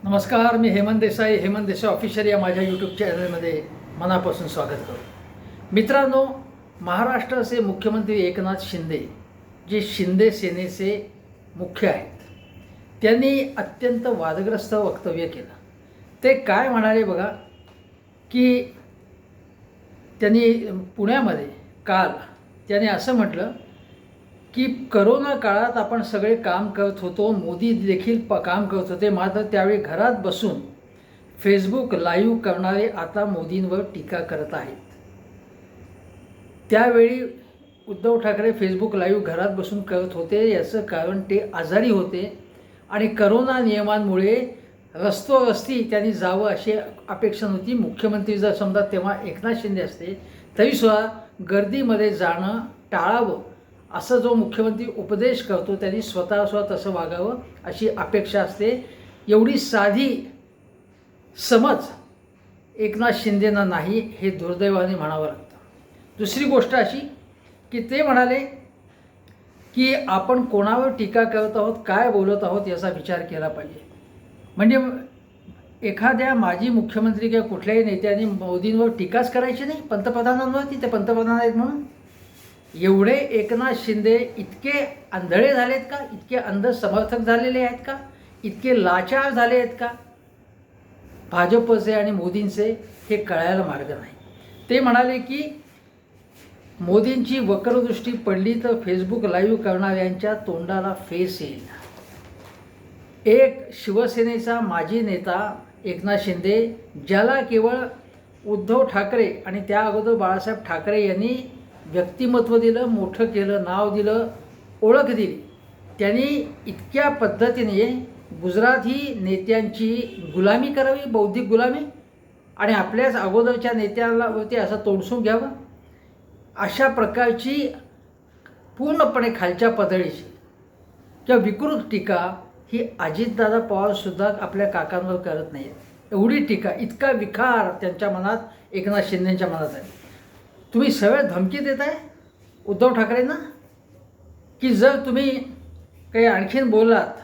नमस्कार, मी हेमंत देसाई ऑफिशियल या माझ्या यूट्यूब चॅनलमध्ये मनापासून स्वागत करतो. मित्रांनो, महाराष्ट्राचे मुख्यमंत्री एकनाथ शिंदे जे शिंदे सेनेचे मुख्य आहेत, त्यांनी अत्यंत वादग्रस्त वक्तव्य केलं. ते काय म्हणाले बघा, की त्यांनी पुण्यामध्ये काल त्याने असं म्हटलं की करोना काळात आपण सगळे काम करत होतो, मोदी देखील काम करत होते, मात्र त्यावेळी घरात बसून फेसबुक लाईव्ह करणारे आता मोदींवर टीका करत आहेत. त्यावेळी उद्धव ठाकरे फेसबुक लाईव्ह घरात बसून करत होते, याचं कारण ते आजारी होते आणि करोना नियमांमुळे रस्तोरस्ती त्यांनी जावं अशी अपेक्षा नव्हती. मुख्यमंत्री जर समजा तेव्हा एकनाथ शिंदे असते तरीसुद्धा गर्दीमध्ये जाणं टाळावं असं जो मुख्यमंत्री उपदेश करतो त्यांनी स्वतः तसं वागावं अशी अपेक्षा असते. एवढी साधी समज एकनाथ शिंदेंना नाही, हे दुर्दैवाने म्हणावं लागतं. दुसरी गोष्ट अशी की ते म्हणाले की आपण कोणावर टीका करत आहोत, काय बोलत आहोत याचा विचार केला पाहिजे. म्हणजे एखाद्या माजी मुख्यमंत्री किंवा कुठल्याही नेत्यांनी मोदींवर टीकाच करायची नाही, पंतप्रधानांवरती, ते पंतप्रधान आहेत म्हणून. एवढे एकनाथ शिंदे इतके आंधळे झालेत का? इतके अंध समर्थक झालेले आहेत का? इतके लाचार झाले आहेत का भाजपचे आणि मोदींचे? हे कळायला मार्ग नाही. ते म्हणाले की मोदींची वक्रदृष्टी पडली तर फेसबुक लाईव्ह करणाऱ्यांच्या तोंडाला फेस येईल. एक शिवसेनेचा माजी नेता एकनाथ शिंदे, ज्याला केवळ उद्धव ठाकरे आणि त्या अगोदर बाळासाहेब ठाकरे यांनी व्यक्तिमत्व दिलं, मोठं केलं, नाव दिलं, ओळख दिली, त्यांनी इतक्या पद्धतीने गुजराती नेत्यांची गुलामी करावी, बौद्धिक गुलामी, आणि आपल्याच अगोदरच्या नेत्यांवरती असं तोडसून घ्यावं, अशा प्रकारची पूर्णपणे खालच्या पातळीची किंवा विकृत टीका ही अजितदादा पवारसुद्धा आपल्या काकांवर करत नाहीत. एवढी टीका, इतका विकार त्यांच्या मनात, एकनाथ शिंदेंच्या मनात आहे. तुम्ही सरळ धमकी देत आहे उद्धव ठाकरेंना की जर तुम्ही काही आणखीन बोललात,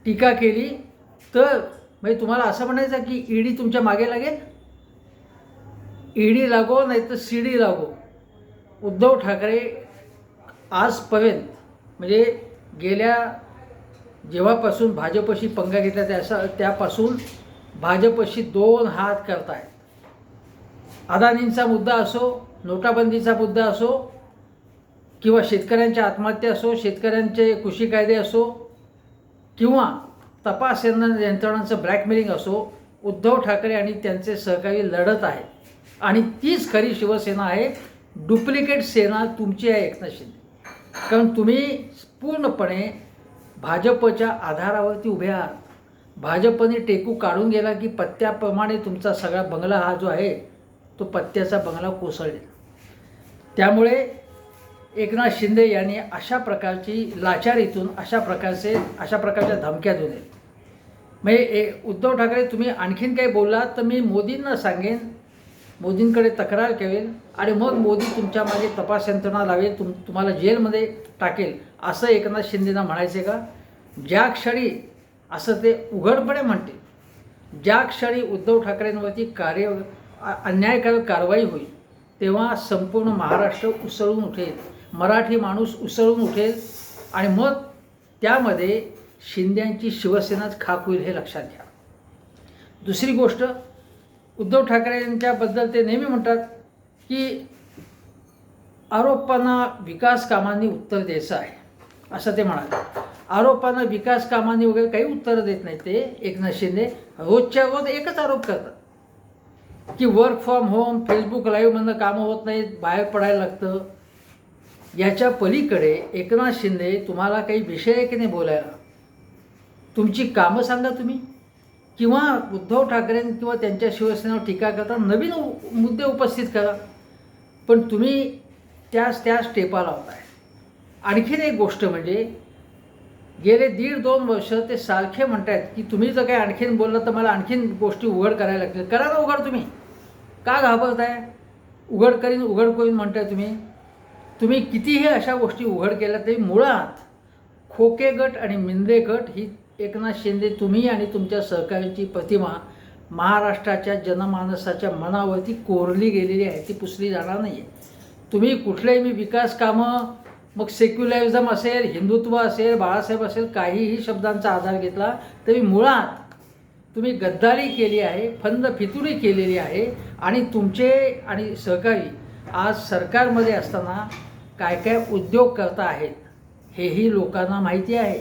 टीका केली तर म्हणजे तुम्हाला असं म्हणायचं की ईडी तुमच्या मागे लागेल. ईडी लागो नाही तर सीडी लागो. उद्धव ठाकरे आजपर्यंत म्हणजे गेल्या जेव्हापासून भाजपशी पंगा घेतला त्यापासून भाजपशी 2 हात करत आहेत. अदानींचा मुद्दा असो, नोटाबंदीचा मुद्दा असो, किंवा शेतकऱ्यांच्या आत्महत्या असो, शेतकऱ्यांचे कृषी कायदे असो, किंवा तपास यंत्रणांचं ब्लॅकमेलिंग असो, उद्धव ठाकरे आणि त्यांचे सहकारी लढत आहेत. आणि तीच खरी शिवसेना आहे. डुप्लिकेट सेना तुमची आहे एकनाथ शिंदे. कारण तुम्ही पूर्णपणे भाजपच्या आधारावरती उभे आहात. भाजपने टेकू काढून गेला की पत्त्याप्रमाणे तुमचा सगळा बंगला हा जो आहे तो पत्त्याचा बंगला कोसळेल. त्यामुळे एकनाथ शिंदे यांनी अशा प्रकारची लाचारीतून अशा प्रकारच्या धमक्या देऊ नये. म्हणजे उद्धव ठाकरे, तुम्ही आणखीन काही बोललात तर मी मोदींना सांगेन, मोदींकडे तक्रार करेल आणि मग मोदी तुमच्या मागे तपास यंत्रणा लावेल, तुम्हाला जेलमध्ये टाकेल, असं एकनाथ शिंदेंना म्हणायचे का? ज्या क्षणी असं ते उघडपणे म्हणते, ज्या क्षणी उद्धव ठाकरेंवरती अन्यायकारक कारवाई होईल तेव्हा संपूर्ण महाराष्ट्र उसळून उठेल, मराठी माणूस उसळून उठेल आणि मग त्यामध्ये शिंद्यांची शिवसेनाच खाक होईल, हे लक्षात घ्या. दुसरी गोष्ट, उद्धव ठाकरेंच्याबद्दल ते नेहमी म्हणतात की आरोपांना विकास कामांनी उत्तर द्यायचं आहे, असं ते म्हणाले. आरोपांना विकास कामांनी वगैरे काही उत्तरं देत नाहीत ते एकनाथ शिंदे. रोजच्या रोज एकच आरोप करतात की वर्क फ्रॉम होम, फेसबुक लाईव्हमधनं कामं होत नाहीत, बाहेर पडायला लागतं. याच्या पलीकडे एकनाथ शिंदे तुम्हाला काही विषय आहे की नाही बोलायला? तुमची कामं सांगा तुम्ही, किंवा उद्धव ठाकरे किंवा त्यांच्या शिवसेनेवर टीका करता नवीन मुद्दे उपस्थित करा. पण तुम्ही त्याच टेपा लावताय. आणखीन एक गोष्ट म्हणजे गेले 1.5-2 वर्ष ते सारखे म्हणत आहेत की तुम्ही जर काही आणखीन बोललं तर मला आणखीन गोष्टी उघड करायला लागतील. करा ना उघड. तुम्ही का घाबरताय? उघड करीन म्हणताय तुम्ही. कितीही अशा गोष्टी उघड केल्या तरी मुळात खोके गट आणि मिंदे गट ही एकनाथ शिंदे तुम्ही आणि तुमच्या सहकार्याची प्रतिमा महाराष्ट्राच्या जनमानसाच्या मनावरती कोरली गेलेली आहे, ती पुसली जाणार नाही आहे. तुम्ही कुठलेही विकास कामं, मग सेक्युलरिझम असेल, हिंदुत्व असेल, बाळासाहेब असेल, काहीही शब्दांचा आधार घेतला तरी मुळात तुम्ही गद्दारी केली आहे, फंद फितुरी केलेली आहे. आणि तुमचे आणि सहकारी आज सरकारमध्ये असताना काय काय उद्योग करता आहेत हेही लोकांना माहिती आहे.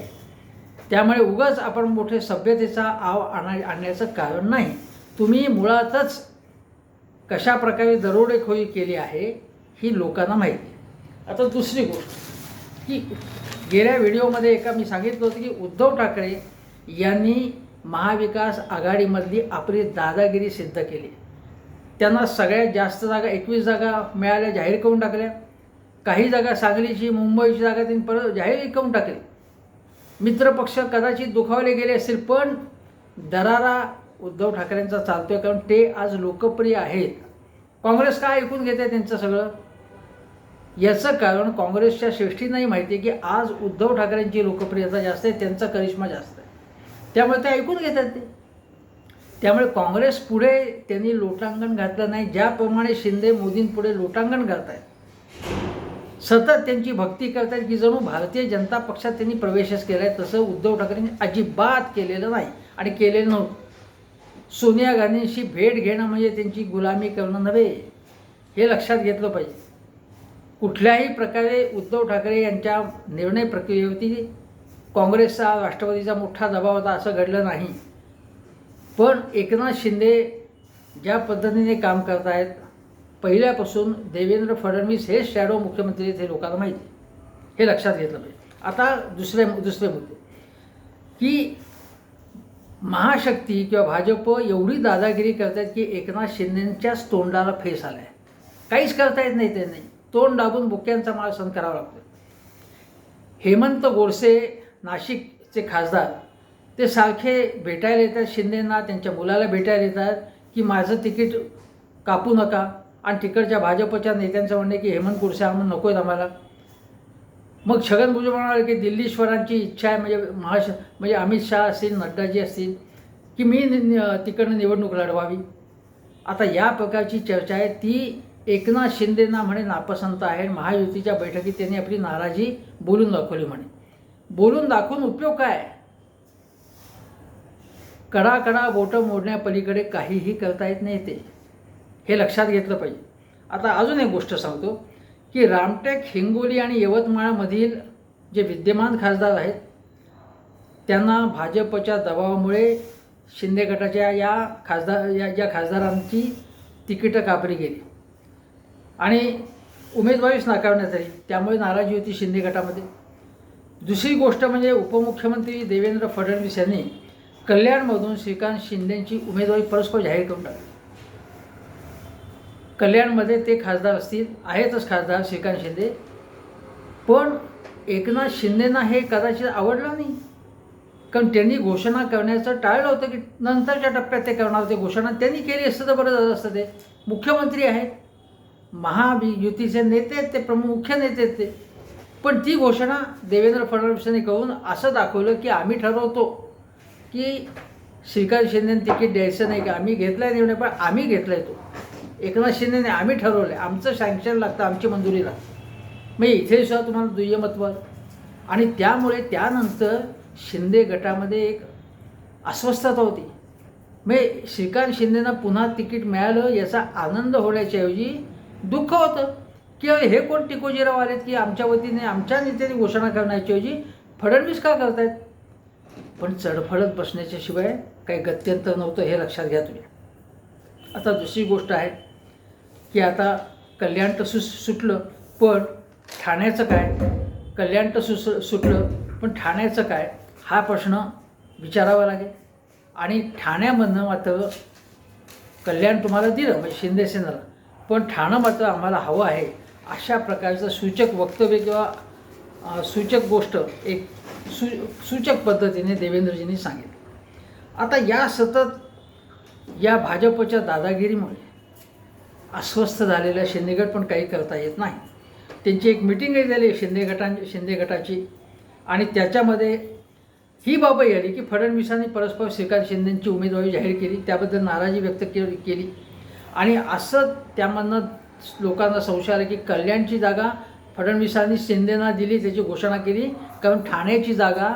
त्यामुळे उगाच आपण मोठे सभ्यतेचा आव आणण्याचं कारण नाही. तुम्ही मुळातच कशा प्रकारे दरोडेखोरी केली आहे ही लोकांना माहिती आहे. आता दुसरी गोष्ट की गेल्या व्हिडिओमध्ये मी सांगितलं होतं की उद्धव ठाकरे यांनी महाविकास आघाडीमधली आपली दादागिरी सिद्ध केली. त्यांना सगळ्यात जास्त जागा 21 जागा मिळाल्या, जाहीर करून टाकल्या. काही जागा सांगलीची, मुंबईची जागा त्यांनी परत जाहीर करून टाकली. मित्रपक्ष कदाचित दुखावले गेले असतील, पण दरारा उद्धव ठाकरेंचा चालतोय, कारण ते आज लोकप्रिय आहेत. काँग्रेस काय ऐकून घेते त्यांचं सगळं? याचं कारण काँग्रेसच्या श्रेष्ठींनाही माहिती आहे की आज उद्धव ठाकरेंची लोकप्रियता जास्त आहे, त्यांचा करिश्मा जास्त आहे, त्यामुळे ते ऐकून घेतात ते. त्यामुळे काँग्रेस पुढे त्यांनी लोटांगण घातलं नाही. ज्याप्रमाणे शिंदे मोदींपुढे लोटांगण घालत आहेत, सतत त्यांची भक्ती करतात की जणू भारतीय जनता पक्षात त्यांनी प्रवेशच केला आहे, तसं उद्धव ठाकरेंनी अजिबात केलेलं नाही आणि केलेलं नव्हतं. सोनिया गांधींशी भेट घेणं म्हणजे त्यांची गुलामी करणं नव्हे, हे लक्षात घेतलं पाहिजे. कुठल्याही प्रकारे उद्धव ठाकरे यांच्या निर्णय प्रक्रियेवरती काँग्रेसचा, राष्ट्रवादीचा मोठा दबाव होता असं घडलं नाही. पण एकनाथ शिंदे ज्या पद्धतीने काम करत आहेत, पहिल्यापासून देवेंद्र फडणवीस हे शॅडो मुख्यमंत्री आहेत हे लोकांना माहिती आहे, हे लक्षात घेतलं पाहिजे. आता दुसरे मुद्दे की महाशक्ती किंवा भाजप एवढी दादागिरी करतात की एकनाथ शिंदेंच्याच तोंडाला फेस आला आहे. काहीच करता येत नाही त्यांनी, तोंड दाबून बुक्यांचा माळ सहन करावा लागतो. हेमंत गोडसे नाशिकचे खासदार ते सारखे भेटायला येतात शिंदेंना, त्यांच्या मुलाला भेटायला येतात की माझं तिकीट कापू नका. आणि तिकडच्या भाजपच्या नेत्यांचं म्हणणे की हेमंत गोडसे आम्हाला नको आहेत आम्हाला. मग छगन भुजबळ म्हणाले की दिल्लीश्वरांची इच्छा आहे, म्हणजे अमित शहा असतील, नड्डाजी असतील की मी तिकडनं निवडणूक लढवावी. आता या प्रकारची चर्चा आहे ती एकनाथ शिंदेंना म्हणे नापसंत आहे. महायुतीच्या बैठकीत त्यांनी आपली नाराजी बोलून दाखवली म्हणे. बोलून दाखवून उपयोग काय? कडा बोटं मोडण्यापलीकडे काहीही करता येत नाही ते, हे लक्षात घेतलं पाहिजे. आता अजून एक गोष्ट सांगतो की रामटेक, हिंगोली आणि यवतमाळमधील जे विद्यमान खासदार आहेत त्यांना भाजपच्या दबावामुळे शिंदे गटाच्या ज्या खासदारांची तिकीटं कापली गेली आणि उमेदवारीच नाकारण्यात आली, त्यामुळे नाराजी होती शिंदे गटामध्ये. दुसरी गोष्ट म्हणजे उपमुख्यमंत्री देवेंद्र फडणवीस यांनी कल्याणमधून श्रीकांत शिंदेंची उमेदवारी परस्पर जाहीर करून टाकली. कल्याणमध्ये ते खासदार आहेतच खासदार श्रीकांत शिंदे, पण एकनाथ शिंदेंना हे कदाचित आवडलं नाही, कारण त्यांनी घोषणा करण्याचं टाळलं होतं की नंतरच्या टप्प्यात ते करणार होते. घोषणा त्यांनी केली असतं तर बरं झालं असतं. ते मुख्यमंत्री आहेत, महायुतीचे नेते आहेत, ते प्रमुख मुख्य नेते आहेत ते. पण ती घोषणा देवेंद्र फडणवीसांनी करून असं दाखवलं की आम्ही ठरवतो की श्रीकांत शिंदेंना तिकीट द्यायचं नाही, की आम्ही घेतलं आहे निर्णय, पण आम्ही घेतला आहे तो. एकनाथ शिंदेने आम्ही ठरवलं आहे, आमचं सँक्शन लागतं, आमची मंजुरी लागते. म्हणजे इथे सुद्धा तुम्हाला दुय्यमत्व. आणि त्यामुळे त्यानंतर शिंदे गटामध्ये एक अस्वस्थता होती. म्हणजे श्रीकांत शिंदेंना पुन्हा तिकीट मिळालं याचा आनंद होण्याच्याऐवजी दुःख होतं की हे कोण टिकोजीराव आलेत की आमच्या वतीने आमच्या नेत्यांनी घोषणा करण्याच्याऐवजी फडणवीस का करतायत. पण चढफडत बसण्याच्याशिवाय काही गत्यंतर नव्हतं, हे लक्षात घ्या तुम्ही. आता दुसरी गोष्ट आहे की आता कल्याण तर सुटलं, पण ठाण्याचं काय? कल्याण तर सुटलं पण ठाण्याचं काय हा प्रश्न विचारावा लागेल. आणि ठाण्यामधनं मात्र कल्याण तुम्हाला दिलं म्हणजे शिंदे सेनेला, पण ठाणं मात्र आम्हाला हवं आहे, अशा प्रकारचं सूचक वक्तव्य किंवा सूचक गोष्ट एक सूचक पद्धतीने देवेंद्रजींनी सांगितलं. आता या सतत या भाजपच्या दादागिरीमुळे अस्वस्थ झालेल्या शिंदेगट पण काही करता येत नाही. त्यांची एक मिटिंगही झाली शिंदे गटाची आणि त्याच्यामध्ये ही बाबही आली की फडणवीसांनी परस्पर श्रीकांत शिंदेंची उमेदवारी जाहीर केली, त्याबद्दल नाराजी व्यक्त केली आणि असं त्यामधनं लोकांना संशय आला की कल्याणची जागा फडणवीसांनी शिंदेंना दिली, त्याची घोषणा केली, कारण ठाण्याची जागा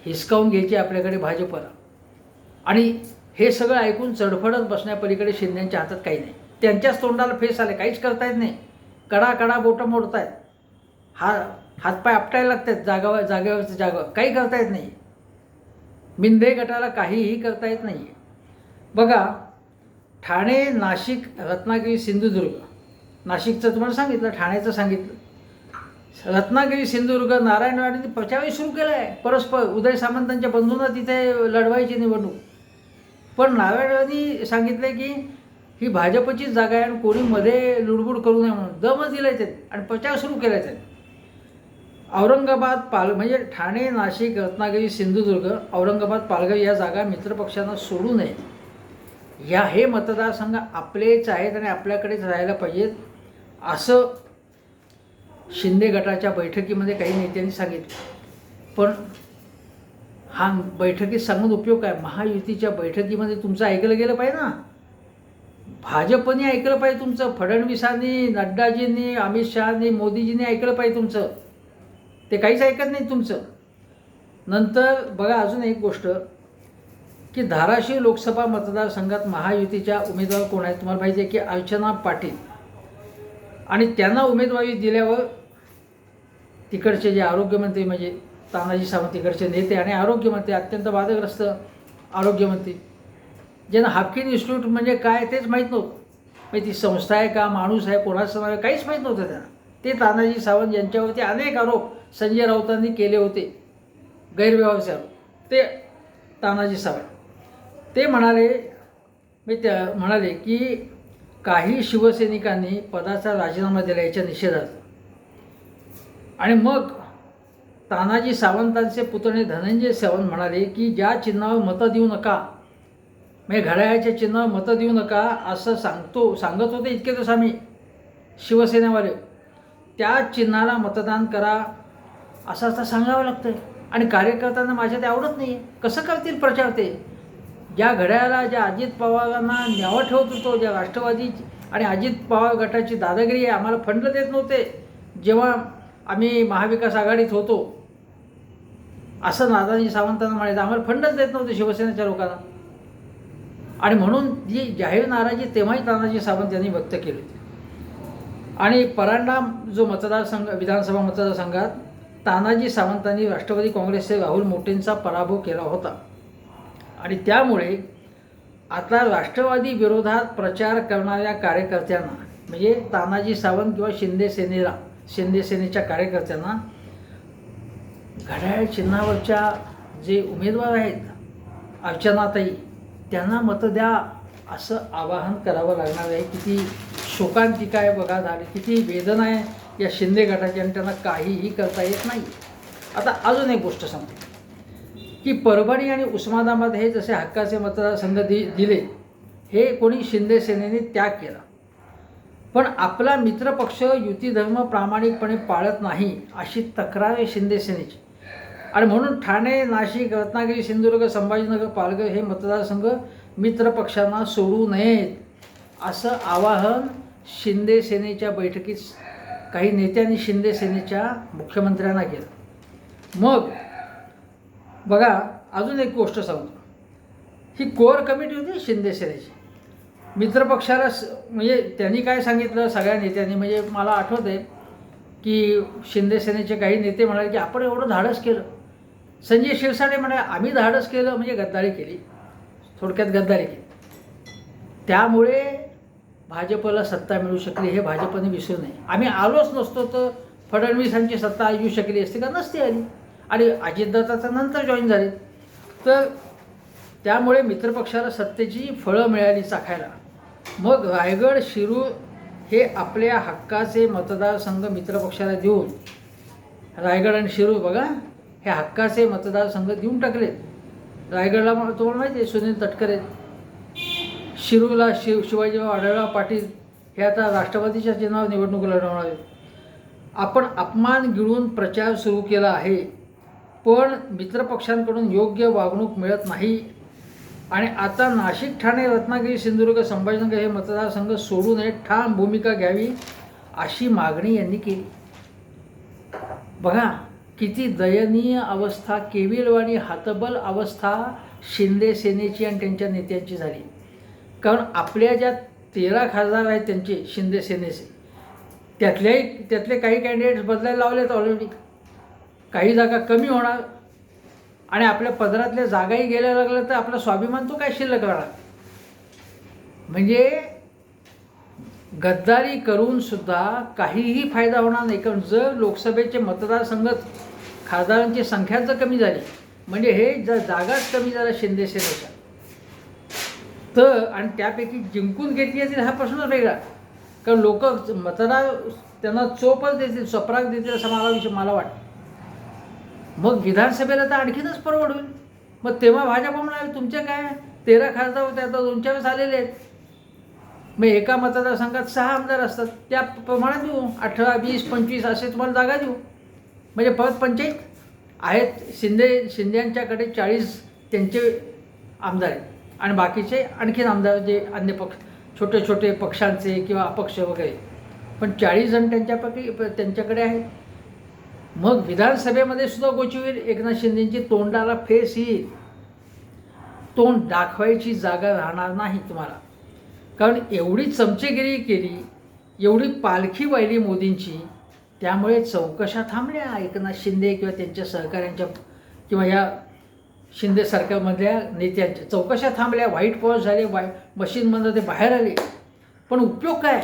हिसकावून घ्यायची आपल्याकडे भाजपला. आणि हे सगळं ऐकून चढफडत बसण्यापलीकडे शिंदेंच्या हातात काही नाही. त्यांच्याच तोंडाला फेस आले, काहीच करता येत नाही. कडा बोटं मोडत आहेत, हातपाय आपटायला लागतात, जागेवरचं जागा काही करता येत नाही. मिंदे गटाला काहीही करता येत नाही. बघा, ठाणे, नाशिक, रत्नागिरी, सिंधुदुर्ग, नाशिकचं तुम्हाला सांगितलं, ठाण्याचं सांगितलं, रत्नागिरी, सिंधुदुर्ग, नारायणवाडीने प्रचारही सुरू केला आहे परस्पर. उदय सामंतांच्या बंधूंना तिथे लढवायची निवडणूक, पण नारायणवाडी सांगितलं की ही भाजपचीच जागा आहे आणि कोणी मध्ये लुडबुड करू नये म्हणून दमच दिलाय त्यांनी आणि प्रचार सुरू केला आहे त्यांनी. औरंगाबाद, म्हणजे ठाणे, नाशिक, रत्नागिरी, सिंधुदुर्ग, औरंगाबाद, पालघर या जागा मित्रपक्षांना सोडू नये. हे मतदारसंघ आपलेच आहेत आणि आपल्याकडेच राहायला पाहिजेत असं शिंदे गटाच्या बैठकीमध्ये काही नेत्यांनी सांगितलं. पण हा बैठकीत सांगून उपयोग काय? महायुतीच्या बैठकीमध्ये तुमचं ऐकलं गेलं पाहिजे ना, भाजपने ऐकलं पाहिजे तुमचं, फडणवीसांनी, नड्डाजींनी, अमित शहानी, मोदीजींनी ऐकलं पाहिजे तुमचं. ते काहीच ऐकत नाही तुमचं. नंतर बघा अजून एक गोष्ट की धाराशिव लोकसभा मतदारसंघात महायुतीच्या उमेदवार कोण आहेत तुम्हाला माहिती आहे की अर्चना पाटील. आणि त्यांना उमेदवारी दिल्यावर तिकडचे जे आरोग्यमंत्री म्हणजे तानाजी सावंत, तिकडचे नेते आणि आरोग्यमंत्री, अत्यंत वादग्रस्त आरोग्यमंत्री, ज्यांना हाफकिन इन्स्टिट्यूट म्हणजे काय तेच माहीत नव्हतं, म्हणजे ती संस्था आहे का, माणूस आहे, कोणाचं नाव आहे, काहीच माहीत नव्हतं त्यांना. ते तानाजी सावंत यांच्यावरती अनेक आरोप संजय राऊतांनी केले होते, गैरव्यवहाराचे आरोप. ते तानाजी सावंत ते म्हणाले की काही शिवसैनिकांनी पदाचा राजीनामा दिला याच्या निषेधात. आणि मग तानाजी सावंतांचे पुतणे धनंजय सावंत म्हणाले की ज्या चिन्हावर मतं देऊ नका, म्हणजे घड्याळाच्या चिन्हावर मतं देऊ नका असं सांगत होते इतके दिवस आम्ही शिवसेनेवाले, त्या चिन्हाला मतदान करा असं आता सांगावं लागतं. आणि कार्यकर्त्यांना माझ्या ते आवडत नाही आहे, कसं करतील प्रचार ते? ज्या घड्याळाला, ज्या अजित पवारांना न्यावं ठेवत होतो, ज्या राष्ट्रवादी आणि अजित पवार गटाची दादागिरी आहे, आम्हाला फंड देत नव्हते जेव्हा आम्ही महाविकास आघाडीत होतो, असं नानाजी सावंतांना म्हणायचं, आम्हाला फंडच देत नव्हते शिवसेनेच्या लोकांना. आणि म्हणून जी जाहीर नाराजी तेव्हाही तानाजी सावंत यांनी व्यक्त केली. आणि परांडा जो मतदारसंघ, विधानसभा मतदारसंघात तानाजी सावंतांनी राष्ट्रवादी काँग्रेसचे राहुल मोटेंचा पराभव केला होता. आणि त्यामुळे आता राष्ट्रवादी विरोधात प्रचार करणाऱ्या कार्यकर्त्यांना, म्हणजे तानाजी सावंत किंवा शिंदे सेनेच्या कार्यकर्त्यांना घड्याळ चिन्हावरच्या जे उमेदवार आहेत अर्चनाताई, त्यांना मतं द्या असं आवाहन करावं लागणार आहे. किती शोकांतिका आहे बघा झाली, किती वेदना आहे या शिंदे गटाची, आणि त्यांना काहीही करता येत नाही. आता अजून एक गोष्ट सांगते की परभणी आणि उस्मानाबाद हे जसे हक्काचे मतदारसंघ दिले, हे कोणी शिंदे सेनेने त्याग केला. पण आपला मित्रपक्ष युती धर्म प्रामाणिकपणे पाळत नाही अशी तक्रार आहे शिंदे सेनेची. आणि म्हणून ठाणे, नाशिक, रत्नागिरी, सिंधुदुर्ग, संभाजीनगर, पालघर हे मतदारसंघ मित्रपक्षांना सोडू नयेत असं आवाहन शिंदे सेनेच्या बैठकीत काही नेत्यांनी शिंदे सेनेच्या मुख्यमंत्र्यांना केलं. मग बघा अजून एक गोष्ट सांगतो, ही कोर कमिटी होती शिंदे सेनेची, मित्रपक्षाला म्हणजे त्यांनी काय सांगितलं सगळ्या नेत्यांनी, म्हणजे मला आठवत आहे की शिंदे सेनेचे काही नेते म्हणाले की आपण एवढं धाडस केलं. संजय शिरसाटे म्हणाले आम्ही धाडस केलं म्हणजे गद्दारी केली, थोडक्यात गद्दारी केली, त्यामुळे भाजपला सत्ता मिळू शकली हे भाजपने विसरू नये. आम्ही आलोच नसतो तर फडणवीसांची सत्ता येऊ शकली असते का? नसती आली. आणि अजितदादाचा नंतर जॉईन झाले, तर त्यामुळे मित्रपक्षाला सत्तेची फळं मिळाली चाखायला. मग रायगड, शिरूर हे आपल्या हक्काचे मतदारसंघ मित्रपक्षाला देऊन, रायगड आणि शिरूर बघा हे हक्काचे मतदारसंघ देऊन टाकले. रायगडला तुम्हाला माहिती आहे सुनील तटकरे, शिरूरला शिवाजीराव आढळराव पाटील हे आता राष्ट्रवादीच्या चिन्हावर निवडणूक लढवणार आहेत. आपण अपमान गिळून प्रचार सुरू केला आहे पण मित्रपक्षांकडून योग्य वागणूक मिळत नाही आणि आता नाशिक, ठाणे, रत्नागिरी, सिंधुदुर्ग, संभाजीनगर हे मतदारसंघ सोडू नये, ठाम भूमिका घ्यावी अशी मागणी यांनी केली. बघा किती दयनीय अवस्था, केविलवाणी हातबल अवस्था शिंदे सेनेची आणि त्यांच्या नेत्यांची झाली. कारण आपल्या ज्या 13 खासदार आहेत त्यांचे शिंदे सेनेचे, त्यातले काही कॅन्डिडेट्स बदलायला लावलेत ऑलरेडी. काही जागा कमी होणार आणि आपल्या पदरातल्या जागाही गेल्या लागल्या तर आपला स्वाभिमान तो काय शिल्लक राहणार. म्हणजे गद्दारी करून सुद्धा काहीही फायदा होणार नाही. कारण जर लोकसभेचे मतदारसंघ खासदारांची संख्या जर कमी झाली, म्हणजे हे जर जागाच कमी झाला शिंदे सेनेच्या, तर आणि त्यापैकी जिंकून घेतली येतील हा प्रश्नच वेगळा. कारण लोक मतदार त्यांना चोपच देतील, चपराक देतील असं मला वाटतं. मग विधानसभेला तर आणखीनच परवड होईल. मग तेव्हा भाजप म्हणाले तुमचे काय 13 खासदार होते, आता 2-4 आलेले आहेत. मग एका मतदारसंघात 6 आमदार असतात, त्या प्रमाणात देऊ 18, 20, 25 असे तुम्हाला जागा देऊ. म्हणजे परत 25 आहेत. शिंद्यांच्याकडे 40 त्यांचे आमदार आहेत आणि बाकीचे आणखीन आमदार जे अन्य छोटे छोटे पक्षांचे किंवा अपक्ष वगैरे, पण 40 जण त्यांच्याकडे आहेत. मग विधानसभेमध्ये सुद्धा गोची होईल. एकनाथ शिंदेची तोंडाला फेस येईल, तोंड दाखवायची जागा राहणार नाही तुम्हाला. कारण एवढी चमचेगिरी केली, एवढी पालखी वाहिली मोदींची, त्यामुळे चौकशा थांबल्या एकनाथ शिंदे किंवा त्यांच्या सहकाऱ्यांच्या किंवा या शिंदे सरकारमधल्या नेत्यांच्या चौकशा थांबल्या. व्हाईट वॉश झाले, मशीनमधून ते बाहेर आले. पण उपयोग काय,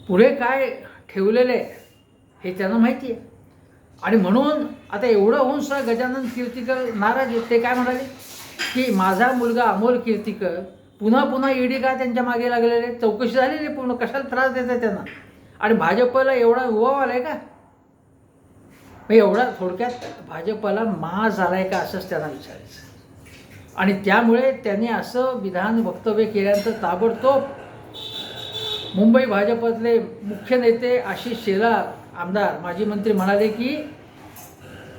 पुढे काय ठेवलेले हे त्यांना माहिती आहे. आणि म्हणून आता एवढं होऊन सुद्धा गजानन कीर्तीकर नाराज आहेत. ते काय म्हणाले की माझा मुलगा अमोल कीर्तीकर पुन्हा ईडी का त्यांच्या मागे लागलेले, चौकशी झालेली पूर्ण, कशाला त्रास देत आहे त्यांना. आणि भाजपला एवढा उवाव आला आहे का, एवढा थोडक्यात भाजपला माज आला आहे का असंच त्यांना विचारायचं. आणि त्यामुळे त्यांनी असं विधान वक्तव्य केल्यानंतर ताबडतोब मुंबई भाजपतले मुख्य नेते आशिष शेलार आमदार माजी मंत्री म्हणाले की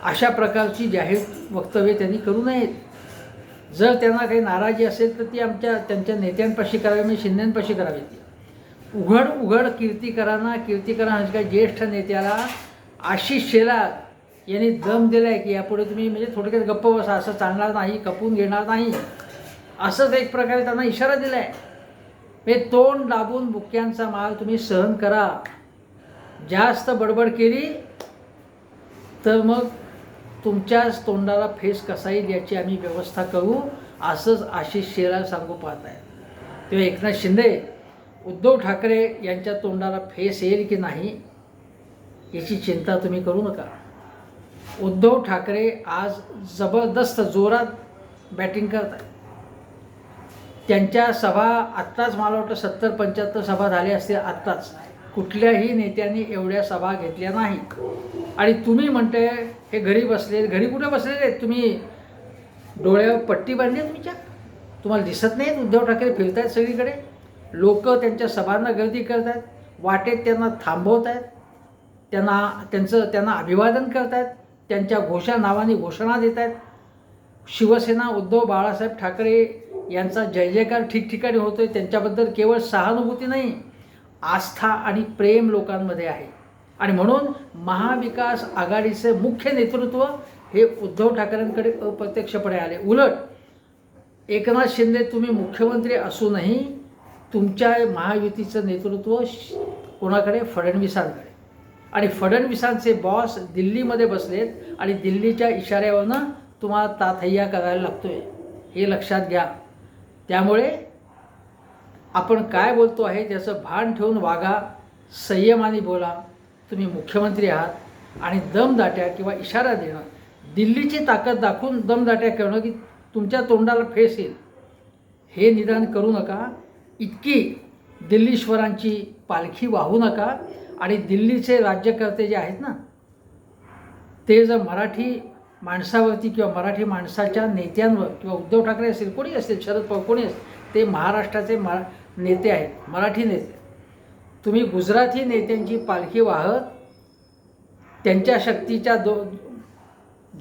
अशा प्रकारची जाहीर वक्तव्य त्यांनी करू नयेत. जर त्यांना काही नाराजी असेल तर ती त्यांच्या नेत्यांपाशी करावी, म्हणजे शिंदेंपाशी करावी. ती उघड कीर्तिकरांच्या ज्येष्ठ नेत्याला आशिष शेलार यांनी दम दिला आहे की यापुढे तुम्ही म्हणजे थोडक्यात गप्प बसा, असं चालणार नाही, खपून घेणार नाही, असंच एक प्रकारे त्यांना इशारा दिला आहे. हे तोंड दाबून बुक्यांचा माल तुम्ही सहन करा. जास्त बडबड केली तर मग तुमच्याच तोंडाला फेस कसा येईल याची आम्ही व्यवस्था करू, असंच आशिष शेलार सांगू पाहत आहे. तेव्हा एकनाथ शिंदे, उद्धव ठाकरे यांच्या तोंडाला फेस येईल की नाही याची चिंता तुम्ही करू नका. उद्धव ठाकरे आज जबरदस्त जोरात बॅटिंग करत आहेत. त्यांच्या सभा आत्ताच मला वाटतं 70-75 सभा झाल्या असतील आत्ताच. कुठल्याही नेत्यांनी एवढ्या सभा घेतल्या नाहीत. आणि तुम्ही म्हणते हे घरी बसले, घरी कुठे बसलेले आहेत तुम्ही, डोळ्यावर पट्टी बांधली आहे तुमच्या, तुम्हाला दिसत नाहीत उद्धव ठाकरे फिरत आहेत सगळीकडे. लोक त्यांच्या सभांना गर्दी करत आहेत, वाटेत त्यांना थांबवत आहेत, त्यांना अभिवादन करत आहेत, त्यांच्या नावाने घोषणा देत आहेत. शिवसेना उद्धव बाळासाहेब ठाकरे यांचा जय जयकार ठिकठिकाणी होतो आहे. त्यांच्याबद्दल केवळ सहानुभूती नाही, आस्था आणि प्रेम लोकांमध्ये आहे. आणि म्हणून महाविकास आघाडीचे मुख्य नेतृत्व हे उद्धव ठाकरेंकडे अप्रत्यक्षपणे आले. उलट एकनाथ शिंदे तुम्ही मुख्यमंत्री असूनही तुमच्या महायुतीचं नेतृत्व कोणाकडे, फडणवीसांकडे. आणि फडणवीसांचे बॉस दिल्लीमध्ये बसलेत आणि दिल्लीच्या इशाऱ्यावरनं तुम्हाला तातहैया करायला लागतो आहे, हे लक्षात घ्या. त्यामुळे आपण काय बोलतो आहे त्याचं भान ठेवून वागा, संयमाने बोला. तुम्ही मुख्यमंत्री आहात आणि दमदाट्या किंवा इशारा देणं, दिल्लीची ताकद दाखवून दमदाट्या करणं की तुमच्या तोंडाला फेस येईल, हे निदान करू नका. इतकी दिल्लीश्वरांची पालखी वाहू नका. आणि दिल्लीचे राज्यकर्ते जे आहेत ना, ते जर मराठी माणसावरती किंवा मराठी माणसाच्या नेत्यांवर किंवा उद्धव ठाकरे असेल, कोणी असेल, शरद पवार कोणी असेल, ते महाराष्ट्राचे नेते आहेत, मराठी नेते. तुम्ही गुजराती नेत्यांची पालखी वाहत त्यांच्या शक्तीच्या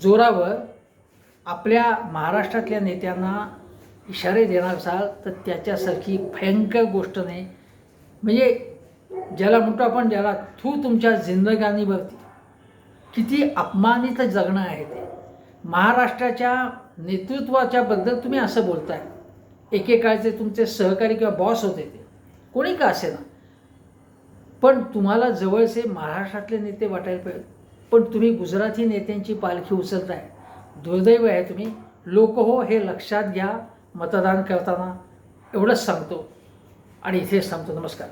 जोरावर आपल्या महाराष्ट्रातल्या नेत्यांना इशारे देणार असाल तर त्याच्यासारखी भयंकर गोष्ट नाही. म्हणजे ज्याला म्हणतो आपण, ज्याला तुमच्या जिंदगानीवरती किती अपमानित जगणं आहे ते. महाराष्ट्राच्या नेतृत्वाच्या बद्दल तुम्ही असं बोलताय. एकेकाळचे तुमचे सहकारी किंवा बॉस होते ते, कोणी का असे ना, पण तुम्हाला जवळचे महाराष्ट्रातले नेते वाटायला पाहिजे. पण तुम्ही गुजराती नेत्यांची पालखी उचलताय. दुर्दैव आहे तुम्ही. लोक हो हे लक्षात घ्या मतदान करताना, एवढंच सांगतो आणि इथेच थांबतो. नमस्कार.